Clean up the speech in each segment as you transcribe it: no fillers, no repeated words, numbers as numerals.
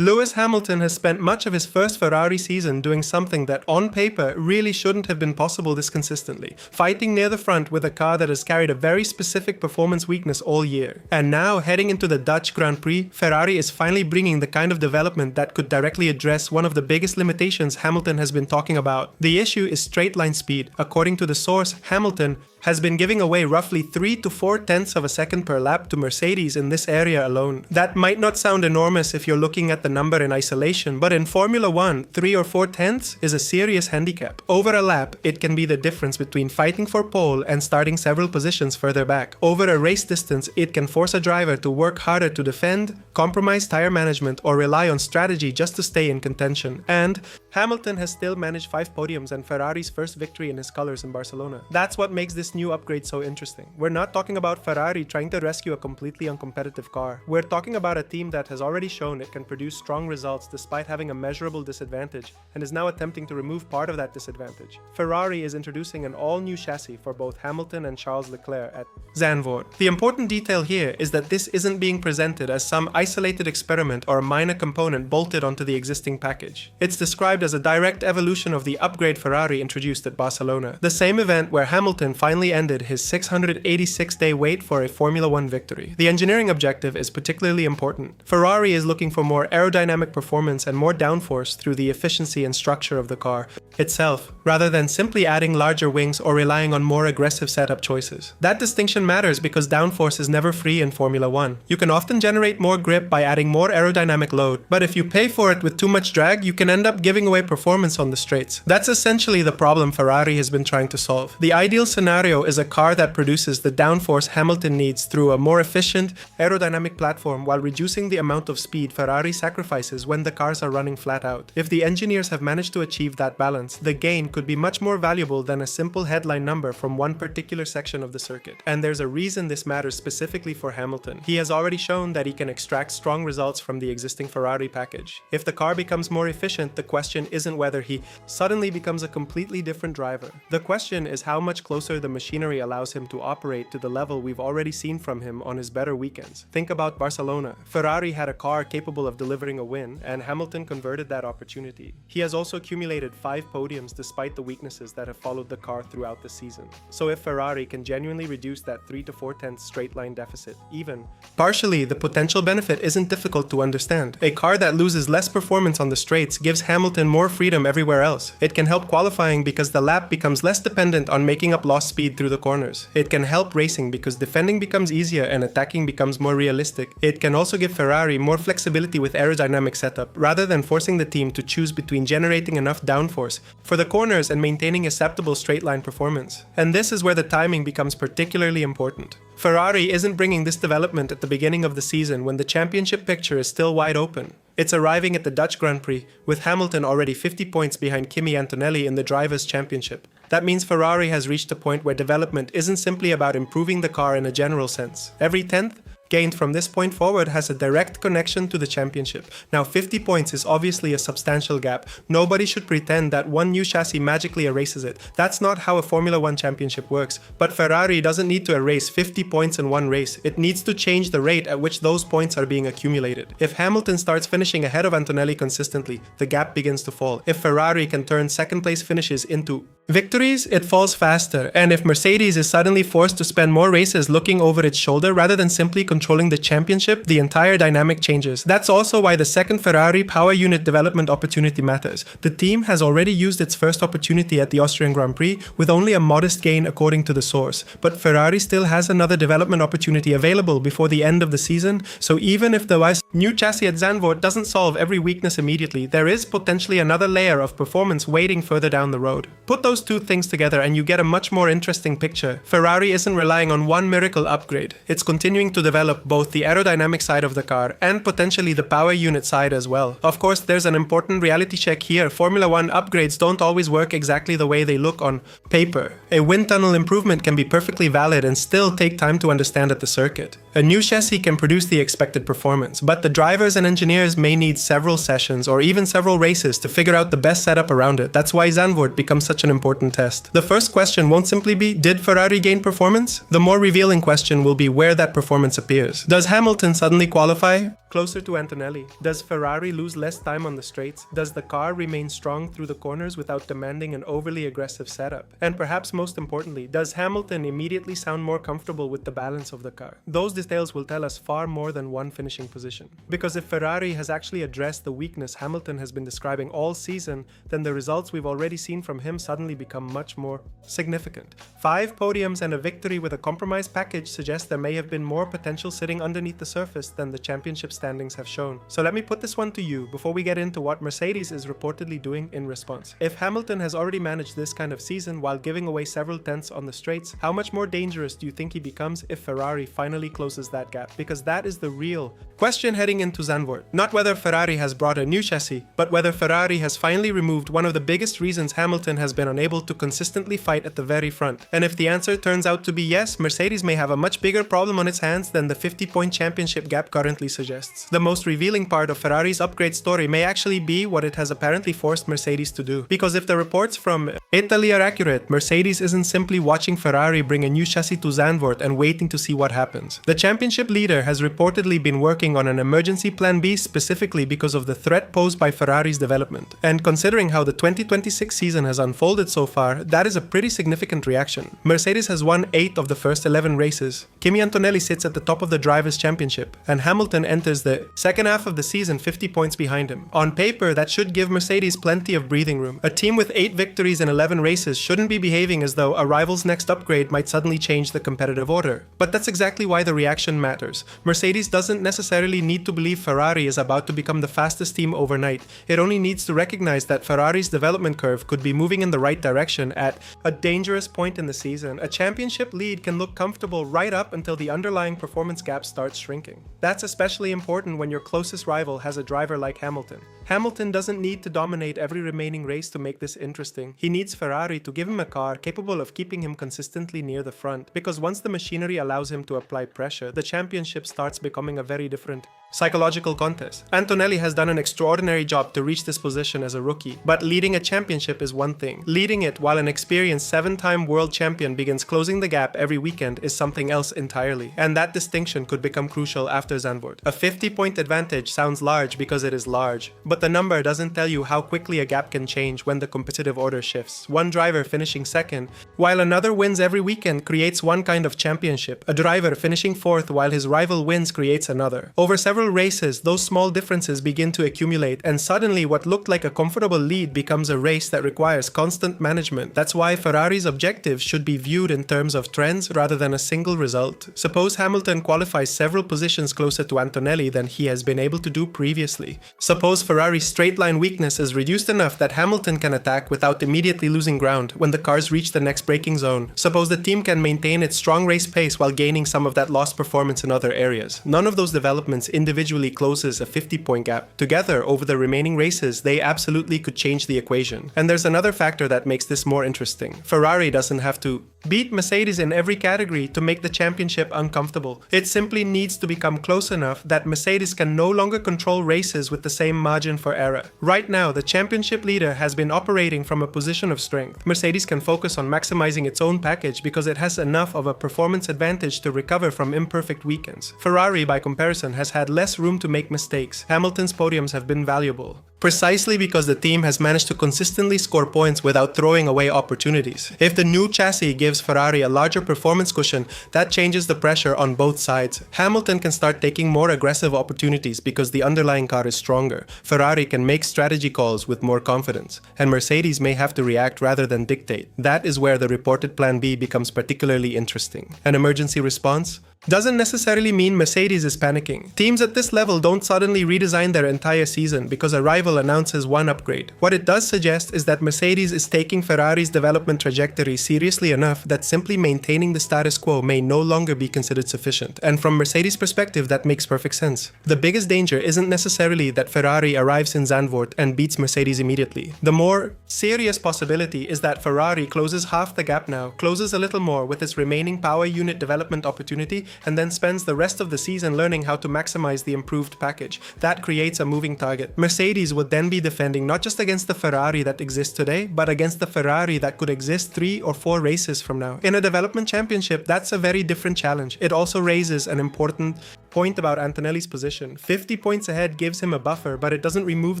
Lewis Hamilton has spent much of his first Ferrari season doing something that on paper really shouldn't have been possible this consistently, fighting near the front with a car that has carried a very specific performance weakness all year. And now, heading into the Dutch Grand Prix, Ferrari is finally bringing the kind of development that could directly address one of the biggest limitations Hamilton has been talking about. The issue is straight line speed. According to the source, Hamilton has been giving away roughly 3 to 4 tenths of a second per lap to Mercedes in this area alone. That might not sound enormous if you're looking at the number in isolation, but in Formula 1, 3 or 4 tenths is a serious handicap. Over a lap, it can be the difference between fighting for pole and starting several positions further back. Over a race distance, it can force a driver to work harder to defend, compromise tire management, or rely on strategy just to stay in contention. And Hamilton has still managed 5 podiums and Ferrari's first victory in his colors in Barcelona. That's what makes this new upgrade so interesting. We're not talking about Ferrari trying to rescue a completely uncompetitive car. We're talking about a team that has already shown it can produce strong results despite having a measurable disadvantage and is now attempting to remove part of that disadvantage. Ferrari is introducing an all-new chassis for both Hamilton and Charles Leclerc at Zandvoort. The important detail here is that this isn't being presented as some isolated experiment or a minor component bolted onto the existing package. It's described as a direct evolution of the upgrade Ferrari introduced at Barcelona, the same event where Hamilton finally ended his 686-day wait for a Formula 1 victory. The engineering objective is particularly important. Ferrari is looking for more aerodynamic performance and more downforce through the efficiency and structure of the car itself, rather than simply adding larger wings or relying on more aggressive setup choices. That distinction matters because downforce is never free in Formula 1. You can often generate more grip by adding more aerodynamic load, but if you pay for it with too much drag, you can end up giving away performance on the straights. That's essentially the problem Ferrari has been trying to solve. The ideal scenario is a car that produces the downforce Hamilton needs through a more efficient, aerodynamic platform while reducing the amount of speed Ferrari sacrifices when the cars are running flat out. If the engineers have managed to achieve that balance, the gain could be much more valuable than a simple headline number from one particular section of the circuit. And there's a reason this matters specifically for Hamilton. He has already shown that he can extract strong results from the existing Ferrari package. If the car becomes more efficient, the question isn't whether he suddenly becomes a completely different driver. The question is how much closer the machinery allows him to operate to the level we've already seen from him on his better weekends. Think about Barcelona. Ferrari had a car capable of delivering a win, and Hamilton converted that opportunity. He has also accumulated 5 podiums despite the weaknesses that have followed the car throughout the season. So if Ferrari can genuinely reduce that 3 to 4 tenths straight line deficit, even partially, the potential benefit isn't difficult to understand. A car that loses less performance on the straights gives Hamilton more freedom everywhere else. It can help qualifying because the lap becomes less dependent on making up lost speed through the corners. It can help racing because defending becomes easier and attacking becomes more realistic. It can also give Ferrari more flexibility with aerodynamic setup, rather than forcing the team to choose between generating enough downforce for the corners and maintaining acceptable straight line performance. And this is where the timing becomes particularly important. Ferrari isn't bringing this development at the beginning of the season when the championship picture is still wide open. It's arriving at the Dutch Grand Prix, with Hamilton already 50 points behind Kimi Antonelli in the Drivers' Championship. That means Ferrari has reached a point where development isn't simply about improving the car in a general sense. Every 10th gained from this point forward has a direct connection to the championship. Now 50 points is obviously a substantial gap. Nobody should pretend that one new chassis magically erases it. That's not how a Formula 1 championship works. But Ferrari doesn't need to erase 50 points in one race. It needs to change the rate at which those points are being accumulated. If Hamilton starts finishing ahead of Antonelli consistently, the gap begins to fall. If Ferrari can turn second place finishes into victories, it falls faster. And if Mercedes is suddenly forced to spend more races looking over its shoulder rather than simply controlling the championship, the entire dynamic changes. That's also why the second Ferrari power unit development opportunity matters. The team has already used its first opportunity at the Austrian Grand Prix with only a modest gain according to the source. But Ferrari still has another development opportunity available before the end of the season, so even if the new chassis at Zandvoort doesn't solve every weakness immediately, there is potentially another layer of performance waiting further down the road. Put those two things together and you get a much more interesting picture. Ferrari isn't relying on one miracle upgrade. It's continuing to develop both the aerodynamic side of the car and potentially the power unit side as well. Of course, there's an important reality check here. Formula 1 upgrades don't always work exactly the way they look on paper. A wind tunnel improvement can be perfectly valid and still take time to understand at the circuit. A new chassis can produce the expected performance, but the drivers and engineers may need several sessions or even several races to figure out the best setup around it. That's why Zandvoort becomes such an important important test. The first question won't simply be, did Ferrari gain performance? The more revealing question will be where that performance appears. Does Hamilton suddenly qualify closer to Antonelli? Does Ferrari lose less time on the straights? Does the car remain strong through the corners without demanding an overly aggressive setup? And perhaps most importantly, does Hamilton immediately sound more comfortable with the balance of the car? Those details will tell us far more than one finishing position. Because if Ferrari has actually addressed the weakness Hamilton has been describing all season, then the results we've already seen from him suddenly become much more significant. 5 podiums and a victory with a compromise package suggest there may have been more potential sitting underneath the surface than the championship standings have shown. So let me put this one to you before we get into what Mercedes is reportedly doing in response. If Hamilton has already managed this kind of season while giving away several tenths on the straights, how much more dangerous do you think he becomes if Ferrari finally closes that gap? Because that is the real question heading into Zandvoort. Not whether Ferrari has brought a new chassis, but whether Ferrari has finally removed one of the biggest reasons Hamilton has been unable to consistently fight at the very front. And if the answer turns out to be yes, Mercedes may have a much bigger problem on its hands than the 50-point championship gap currently suggests. The most revealing part of Ferrari's upgrade story may actually be what it has apparently forced Mercedes to do. Because if the reports from Italy are accurate, Mercedes isn't simply watching Ferrari bring a new chassis to Zandvoort and waiting to see what happens. The championship leader has reportedly been working on an emergency plan B specifically because of the threat posed by Ferrari's development. And considering how the 2026 season has unfolded so far, that is a pretty significant reaction. Mercedes has won 8 of the first 11 races. Kimi Antonelli sits at the top of the Drivers' Championship, and Hamilton enters the second half of the season 50 points behind him. On paper, that should give Mercedes plenty of breathing room. A team with 8 victories in 11 races shouldn't be behaving as though a rival's next upgrade might suddenly change the competitive order. But that's exactly why the reaction matters. Mercedes doesn't necessarily need to believe Ferrari is about to become the fastest team overnight. It only needs to recognize that Ferrari's development curve could be moving in the right direction at a dangerous point in the season. A championship lead can look comfortable right up until the underlying performance gap starts shrinking. That's especially important when your closest rival has a driver like Hamilton. Hamilton doesn't need to dominate every remaining race to make this interesting. He needs Ferrari to give him a car capable of keeping him consistently near the front, because once the machinery allows him to apply pressure, the championship starts becoming a very different psychological contest. Antonelli has done an extraordinary job to reach this position as a rookie, but leading a championship is one thing. Leading it while an experienced 7-time world champion begins closing the gap every weekend is something else entirely, and that distinction could become crucial after Zandvoort. A 50-point advantage sounds large because it is large, but the number doesn't tell you how quickly a gap can change when the competitive order shifts. One driver finishing second, while another wins every weekend, creates one kind of championship. A driver finishing fourth while his rival wins creates another. Over several races, those small differences begin to accumulate, and suddenly what looked like a comfortable lead becomes a race that requires constant management. That's why Ferrari's objectives should be viewed in terms of trends rather than a single result. Suppose Hamilton qualifies several positions closer to Antonelli than he has been able to do previously. Suppose Ferrari's straight line weakness is reduced enough that Hamilton can attack without immediately losing ground when the cars reach the next braking zone. Suppose the team can maintain its strong race pace while gaining some of that lost performance in other areas. None of those developments individually closes a 50-point gap. Together, over the remaining races, they absolutely could change the equation. And there's another factor that makes this more interesting. Ferrari doesn't have to beat Mercedes in every category to make the championship uncomfortable. It simply needs to become close enough that Mercedes can no longer control races with the same margin for error. Right now, the championship leader has been operating from a position of strength. Mercedes can focus on maximizing its own package because it has enough of a performance advantage to recover from imperfect weekends. Ferrari, by comparison, has had less room to make mistakes. Hamilton's podiums have been valuable, precisely because the team has managed to consistently score points without throwing away opportunities. If the new chassis gives Ferrari a larger performance cushion, that changes the pressure on both sides. Hamilton can start taking more aggressive opportunities because the underlying car is stronger. Ferrari can make strategy calls with more confidence, and Mercedes may have to react rather than dictate. That is where the reported Plan B becomes particularly interesting. An emergency response doesn't necessarily mean Mercedes is panicking. Teams at this level don't suddenly redesign their entire season because a rival announces one upgrade. What it does suggest is that Mercedes is taking Ferrari's development trajectory seriously enough that simply maintaining the status quo may no longer be considered sufficient. And from Mercedes' perspective, that makes perfect sense. The biggest danger isn't necessarily that Ferrari arrives in Zandvoort and beats Mercedes immediately. The more serious possibility is that Ferrari closes half the gap now, closes a little more with its remaining power unit development opportunity, and then spends the rest of the season learning how to maximize the improved package. That creates a moving target. Mercedes would then be defending not just against the Ferrari that exists today, but against the Ferrari that could exist 3 or 4 races from now. In a development championship, that's a very different challenge. It also raises an important point about Antonelli's position. 50 points ahead gives him a buffer, but it doesn't remove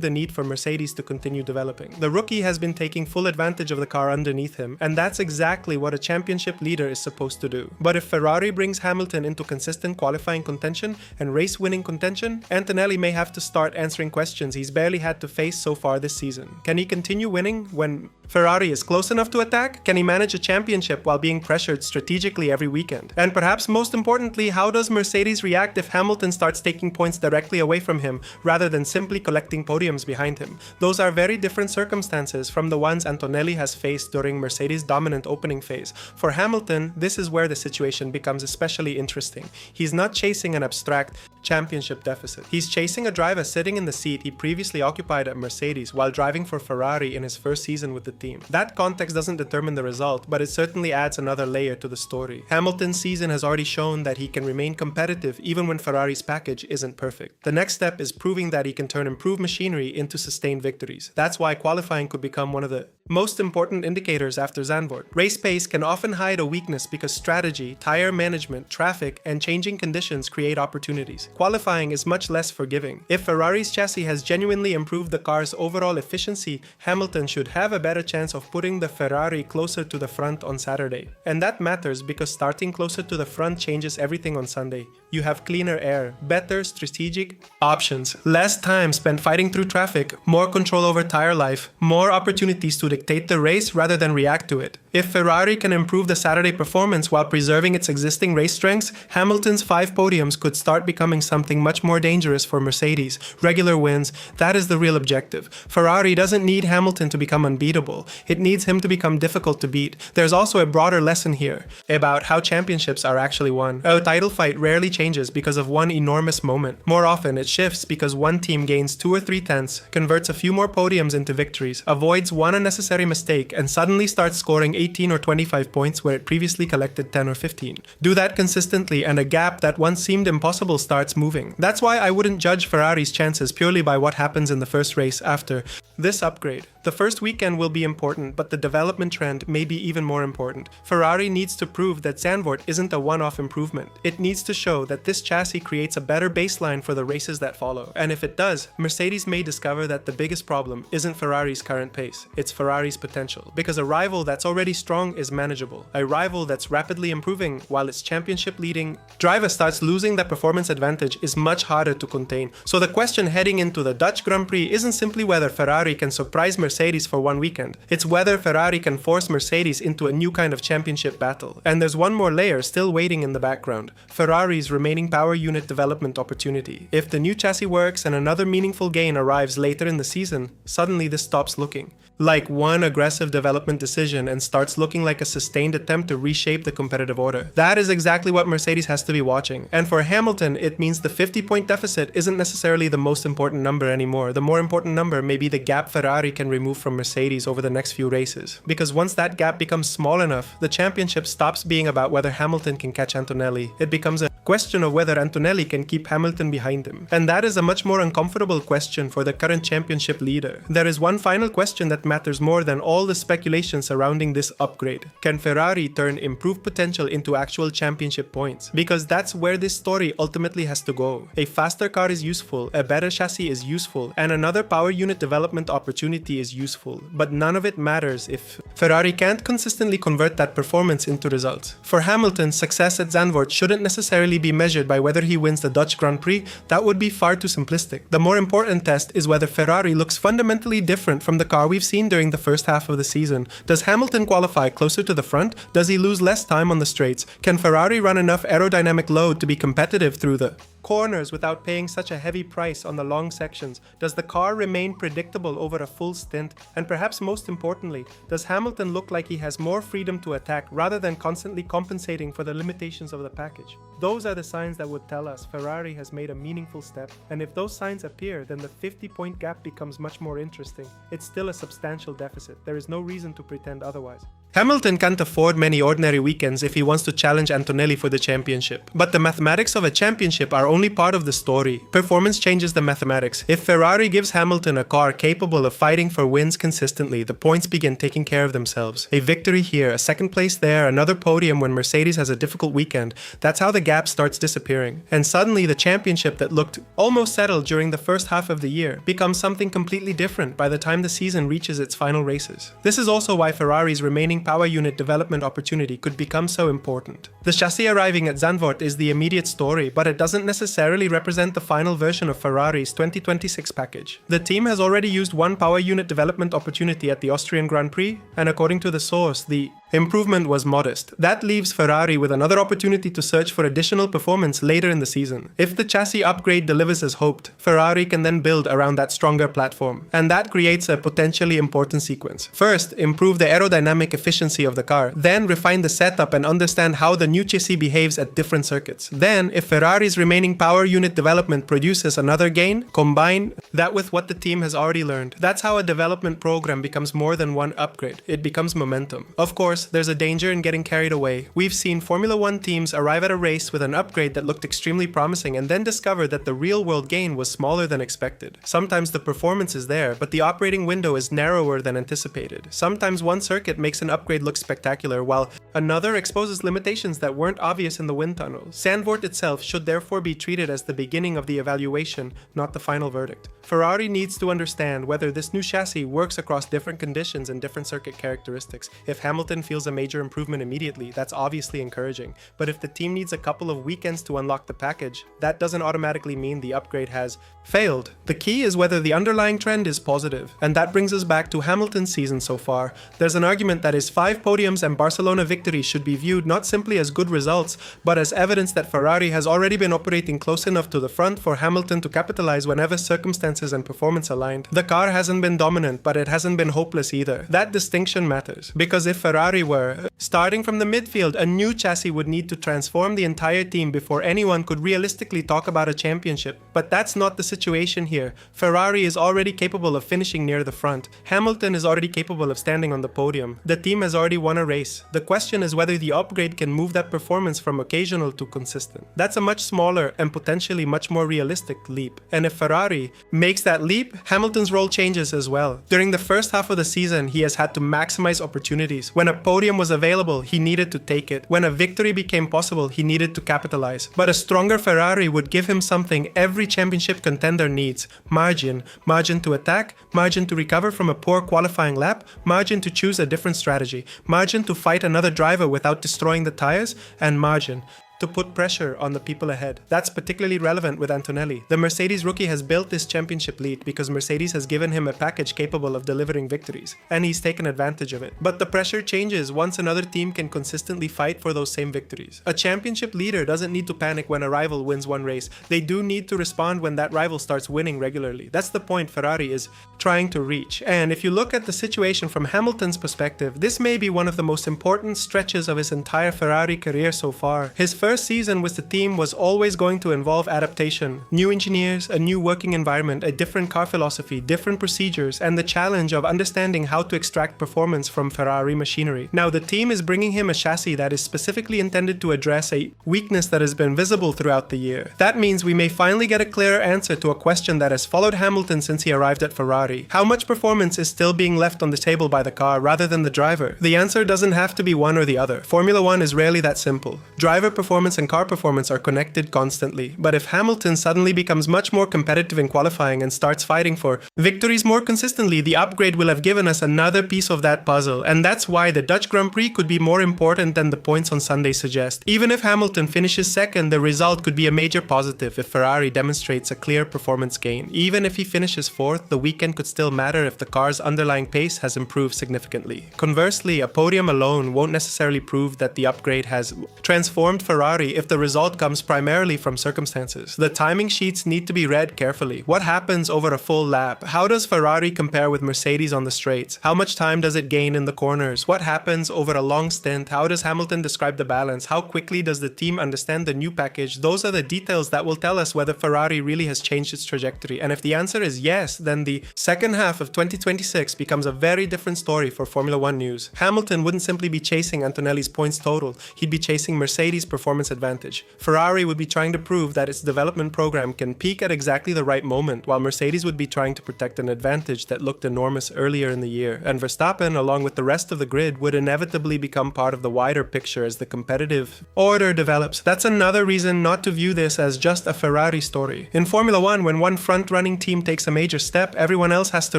the need for Mercedes to continue developing. The rookie has been taking full advantage of the car underneath him, and that's exactly what a championship leader is supposed to do. But if Ferrari brings Hamilton into consistent qualifying contention and race-winning contention, Antonelli may have to start answering questions he's barely had to face so far this season. Can he continue winning when Ferrari is close enough to attack? Can he manage a championship while being pressured strategically every weekend? And perhaps most importantly, how does Mercedes react if Hamilton starts taking points directly away from him rather than simply collecting podiums behind him? Those are very different circumstances from the ones Antonelli has faced during Mercedes' dominant opening phase. For Hamilton, this is where the situation becomes especially interesting. He's not chasing an abstract championship deficit. He's chasing a driver sitting in the seat he previously occupied at Mercedes while driving for Ferrari in his first season with the team. That context doesn't determine the result, but it certainly adds another layer to the story. Hamilton's season has already shown that he can remain competitive even when Ferrari's package isn't perfect. The next step is proving that he can turn improved machinery into sustained victories. That's why qualifying could become one of the most important indicators after Zandvoort. Race pace can often hide a weakness because strategy, tire management, traffic, and changing conditions create opportunities. Qualifying is much less forgiving. If Ferrari's chassis has genuinely improved the car's overall efficiency, Hamilton should have a better chance of putting the Ferrari closer to the front on Saturday. And that matters because starting closer to the front changes everything on Sunday. You have cleaner air, better strategic options, less time spent fighting through traffic, more control over tire life, more opportunities to dictate the race rather than react to it. If Ferrari can improve the Saturday performance while preserving its existing race strengths, Hamilton's 5 podiums could start becoming something much more dangerous for Mercedes. Regular wins, that is the real objective. Ferrari doesn't need Hamilton to become unbeatable. It needs him to become difficult to beat. There's also a broader lesson here about how championships are actually won. A title fight rarely changes because of one enormous moment. More often, it shifts because one team gains 2 or 3 tenths, converts a few more podiums into victories, avoids one unnecessary mistake, and suddenly starts scoring 18 or 25 points where it previously collected 10 or 15. Do that consistently and a gap that once seemed impossible starts moving. That's why I wouldn't judge Ferrari's chances purely by what happens in the first race after this upgrade. The first weekend will be important, but the development trend may be even more important. Ferrari needs to prove that Zandvoort isn't a one-off improvement. It needs to show that this chassis creates a better baseline for the races that follow. And if it does, Mercedes may discover that the biggest problem isn't Ferrari's current pace, it's Ferrari's potential. Because a rival that's already strong is manageable. A rival that's rapidly improving while its championship-leading driver starts losing that performance advantage is much harder to contain. So the question heading into the Dutch Grand Prix isn't simply whether Ferrari can surprise Mercedes for one weekend. It's whether Ferrari can force Mercedes into a new kind of championship battle. And there's one more layer still waiting in the background: Ferrari's remaining power unit development opportunity. If the new chassis works and another meaningful gain arrives later in the season, suddenly this stops looking like one aggressive development decision and starts looking like a sustained attempt to reshape the competitive order. That is exactly what Mercedes has to be watching. And for Hamilton, it means the 50-point deficit isn't necessarily the most important number anymore. The more important number may be the gap Ferrari can remove from Mercedes over the next few races. Because once that gap becomes small enough, the championship stops being about whether Hamilton can catch Antonelli. It becomes a question of whether Antonelli can keep Hamilton behind him. And that is a much more uncomfortable question for the current championship leader. There is one final question that matters more than all the speculation surrounding this upgrade. Can Ferrari turn improved potential into actual championship points? Because that's where this story ultimately has to go. A faster car is useful, a better chassis is useful, and another power unit development opportunity is useful. But none of it matters if Ferrari can't consistently convert that performance into results. For Hamilton, success at Zandvoort shouldn't necessarily be measured by whether he wins the Dutch Grand Prix. That would be far too simplistic. The more important test is whether Ferrari looks fundamentally different from the car we've seen during the first half of the season. Does Hamilton qualify closer to the front? Does he lose less time on the straights? Can Ferrari run enough aerodynamic load to be competitive through the corners without paying such a heavy price on the long sections? Does the car remain predictable over a full stint? And perhaps most importantly, does Hamilton look like he has more freedom to attack rather than constantly compensating for the limitations of the package? Those are the signs that would tell us Ferrari has made a meaningful step, and if those signs appear, then the 50-point gap becomes much more interesting. It's still a substantial deficit. There is no reason to pretend otherwise. Hamilton can't afford many ordinary weekends if he wants to challenge Antonelli for the championship. But the mathematics of a championship are only part of the story. Performance changes the mathematics. If Ferrari gives Hamilton a car capable of fighting for wins consistently, the points begin taking care of themselves. A victory here, a second place there, another podium when Mercedes has a difficult weekend. That's how the gap starts disappearing. And suddenly the championship that looked almost settled during the first half of the year becomes something completely different by the time the season reaches its final races. This is also why Ferrari's remaining power unit development opportunity could become so important. The chassis arriving at Zandvoort is the immediate story, but it doesn't necessarily represent the final version of Ferrari's 2026 package. The team has already used one power unit development opportunity at the Austrian Grand Prix, and according to the source, the improvement was modest. That leaves Ferrari with another opportunity to search for additional performance later in the season. If the chassis upgrade delivers as hoped, Ferrari can then build around that stronger platform. And that creates a potentially important sequence. First, improve the aerodynamic efficiency of the car. Then, refine the setup and understand how the new chassis behaves at different circuits. Then, if Ferrari's remaining power unit development produces another gain, combine that with what the team has already learned. That's how a development program becomes more than one upgrade. It becomes momentum. Of course, there's a danger in getting carried away. We've seen Formula One teams arrive at a race with an upgrade that looked extremely promising and then discover that the real-world gain was smaller than expected. Sometimes the performance is there, but the operating window is narrower than anticipated. Sometimes one circuit makes an upgrade look spectacular, while another exposes limitations that weren't obvious in the wind tunnel. Zandvoort itself should therefore be treated as the beginning of the evaluation, not the final verdict. Ferrari needs to understand whether this new chassis works across different conditions and different circuit characteristics. If Hamilton feels a major improvement immediately, that's obviously encouraging. But if the team needs a couple of weekends to unlock the package, that doesn't automatically mean the upgrade has failed. The key is whether the underlying trend is positive. And that brings us back to Hamilton's season so far. There's an argument that his 5 podiums and Barcelona victories should be viewed not simply as good results, but as evidence that Ferrari has already been operating close enough to the front for Hamilton to capitalize whenever circumstances and performance aligned. The car hasn't been dominant, but it hasn't been hopeless either. That distinction matters, because if Ferrari were starting from the midfield, a new chassis would need to transform the entire team before anyone could realistically talk about a championship. But that's not the situation here. Ferrari is already capable of finishing near the front. Hamilton is already capable of standing on the podium. The team has already won a race. The question is whether the upgrade can move that performance from occasional to consistent. That's a much smaller and potentially much more realistic leap. And if Ferrari makes that leap, Hamilton's role changes as well. During the first half of the season, he has had to maximize opportunities. When a podium was available, he needed to take it. When a victory became possible, he needed to capitalize. But a stronger Ferrari would give him something every championship contender needs: margin. Margin to attack, margin to recover from a poor qualifying lap, margin to choose a different strategy, margin to fight another driver without destroying the tires, and margin to put pressure on the people ahead. That's particularly relevant with Antonelli. The Mercedes rookie has built this championship lead because Mercedes has given him a package capable of delivering victories, and he's taken advantage of it. But the pressure changes once another team can consistently fight for those same victories. A championship leader doesn't need to panic when a rival wins one race. They do need to respond when that rival starts winning regularly. That's the point Ferrari is trying to reach. And if you look at the situation from Hamilton's perspective, this may be one of the most important stretches of his entire Ferrari career so far. His first season with the team was always going to involve adaptation, new engineers, a new working environment, a different car philosophy, different procedures, and the challenge of understanding how to extract performance from Ferrari machinery. Now, the team is bringing him a chassis that is specifically intended to address a weakness that has been visible throughout the year. That means we may finally get a clearer answer to a question that has followed Hamilton since he arrived at Ferrari. How much performance is still being left on the table by the car rather than the driver? The answer doesn't have to be one or the other. Formula One is rarely that simple. Driver performance and car performance are connected constantly. But if Hamilton suddenly becomes much more competitive in qualifying and starts fighting for victories more consistently, the upgrade will have given us another piece of that puzzle. And that's why the Dutch Grand Prix could be more important than the points on Sunday suggest. Even if Hamilton finishes second, the result could be a major positive if Ferrari demonstrates a clear performance gain. Even if he finishes fourth, the weekend could still matter if the car's underlying pace has improved significantly. Conversely, a podium alone won't necessarily prove that the upgrade has transformed Ferrari if the result comes primarily from circumstances. The timing sheets need to be read carefully. What happens over a full lap? How does Ferrari compare with Mercedes on the straights? How much time does it gain in the corners? What happens over a long stint? How does Hamilton describe the balance? How quickly does the team understand the new package? Those are the details that will tell us whether Ferrari really has changed its trajectory. And if the answer is yes, then the Second half of 2026 becomes a very different story for Formula One news. Hamilton wouldn't simply be chasing Antonelli's points total, he'd be chasing Mercedes' performance advantage. Ferrari would be trying to prove that its development program can peak at exactly the right moment, while Mercedes would be trying to protect an advantage that looked enormous earlier in the year. And Verstappen, along with the rest of the grid, would inevitably become part of the wider picture as the competitive order develops. That's another reason not to view this as just a Ferrari story. In Formula One, when one front-running team takes a major step, everyone else has to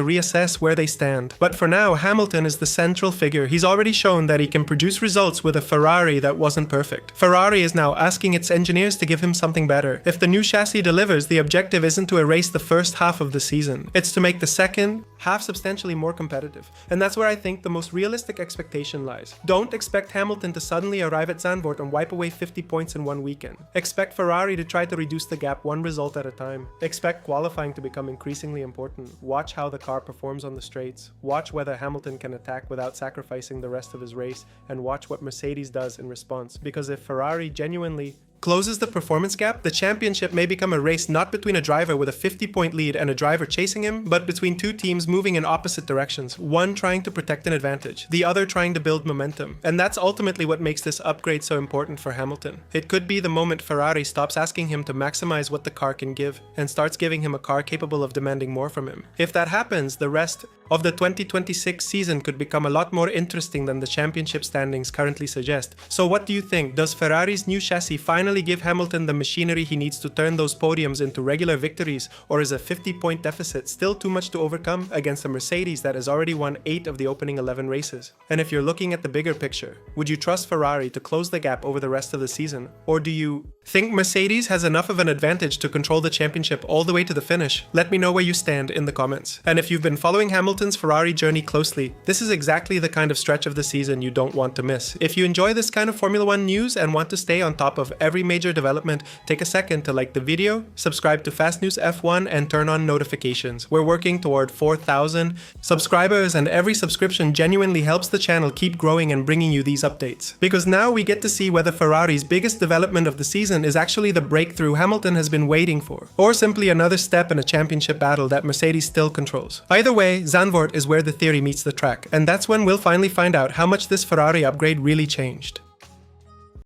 reassess where they stand. But for now, Hamilton is the central figure. He's already shown that he can produce results with a Ferrari that wasn't perfect. Ferrari is now asking its engineers to give him something better. If the new chassis delivers, the objective isn't to erase the first half of the season. It's to make the second half substantially more competitive. And that's where I think the most realistic expectation lies. Don't expect Hamilton to suddenly arrive at Zandvoort and wipe away 50 points in one weekend. Expect Ferrari to try to reduce the gap one result at a time. Expect qualifying to become increasingly important. Watch how the car performs on the straights. Watch whether Hamilton can attack without sacrificing the rest of his race, and watch what Mercedes does in response. Because if Ferrari genuinely closes the performance gap, the championship may become a race not between a driver with a 50-point lead and a driver chasing him, but between two teams moving in opposite directions, one trying to protect an advantage, the other trying to build momentum. And that's ultimately what makes this upgrade so important for Hamilton. It could be the moment Ferrari stops asking him to maximize what the car can give and starts giving him a car capable of demanding more from him. If that happens, the rest of the 2026 season could become a lot more interesting than the championship standings currently suggest. So what do you think? Does Ferrari's new chassis finally give Hamilton the machinery he needs to turn those podiums into regular victories, or is a 50-point deficit still too much to overcome against a Mercedes that has already won 8 of the opening 11 races? And if you're looking at the bigger picture, would you trust Ferrari to close the gap over the rest of the season? Or do you think Mercedes has enough of an advantage to control the championship all the way to the finish? Let me know where you stand in the comments. And if you've been following Hamilton's Ferrari journey closely, this is exactly the kind of stretch of the season you don't want to miss. If you enjoy this kind of Formula One news and want to stay on top of every major development, take a second to like the video, subscribe to Fast News F1, and turn on notifications. We're working toward 4,000 subscribers, and every subscription genuinely helps the channel keep growing and bringing you these updates. Because now we get to see whether Ferrari's biggest development of the season is actually the breakthrough Hamilton has been waiting for, or simply another step in a championship battle that Mercedes still controls. Either way, Zandvoort is where the theory meets the track, and that's when we'll finally find out how much this Ferrari upgrade really changed.